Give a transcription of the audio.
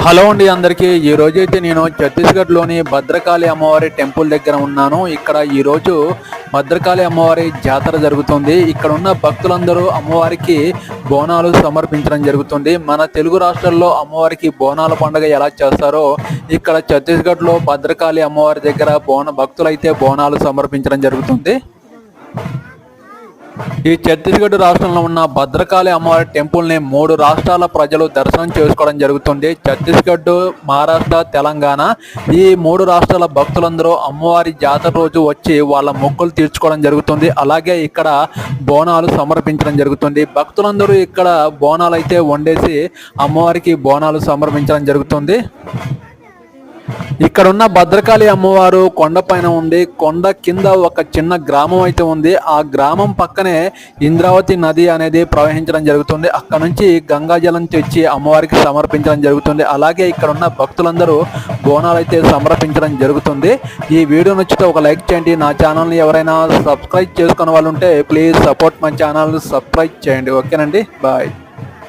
Hello అండి అందరికీ ఈ రోజు అయితే నేను ఛత్తీస్గఢ్లోని భద్రకాళి అమ్మవారి టెంపుల్ దగ్గర ఉన్నాను. ఇక్కడ ఈ రోజు భద్రకాళి అమ్మవారి జాతర జరుగుతుంది. ఇక్కడ ఉన్న భక్తులందరూ అమ్మవారికి బోనాలు సమర్పించడం జరుగుతుంది. మన తెలుగు రాష్ట్రాల్లో అమ్మవారికి బోనాల పండుగ ఎలా చేస్తారో ఇక్కడ ఛత్తీస్గఢ్లో భద్రకాళి అమ్మవారి దగ్గర భక్తులైతే బోనాలు సమర్పించడం జరుగుతుంది. ఈ ఛత్తీస్గఢ్ రాష్ట్రంలో ఉన్న భద్రకాళి అమ్మవారి టెంపుల్ని 3 రాష్ట్రాల ప్రజలు దర్శనం చేసుకోవడం జరుగుతుంది. ఛత్తీస్గఢ్, మహారాష్ట్ర, తెలంగాణ ఈ 3 రాష్ట్రాల భక్తులందరూ అమ్మవారి జాతర రోజు వచ్చి వాళ్ళ మొక్కులు తీర్చుకోవడం జరుగుతుంది. అలాగే ఇక్కడ బోనాలు సమర్పించడం జరుగుతుంది. భక్తులందరూ ఇక్కడ బోనాలు అయితే వండేసి అమ్మవారికి బోనాలు సమర్పించడం జరుగుతుంది. ఇక్కడ ఉన్న భద్రకాళి అమ్మవారు కొండపైన ఉంది. కొండ కింద ఒక చిన్న గ్రామం అయితే ఉంది. ఆ గ్రామం పక్కనే ఇంద్రావతి నది అనేది ప్రవహించడం జరుగుతుంది. అక్కడ నుంచి గంగాజలం తెచ్చి అమ్మవారికి సమర్పించడం జరుగుతుంది. అలాగే ఇక్కడ ఉన్న భక్తులందరూ బోనాలు అయితే సమర్పించడం జరుగుతుంది. ఈ వీడియో నచ్చితే ఒక లైక్ చేయండి. నా ఛానల్ని ఎవరైనా సబ్స్క్రైబ్ చేసుకునే వాళ్ళు ఉంటే please support my channel, subscribe చేయండి. ఓకేనండి, బాయ్.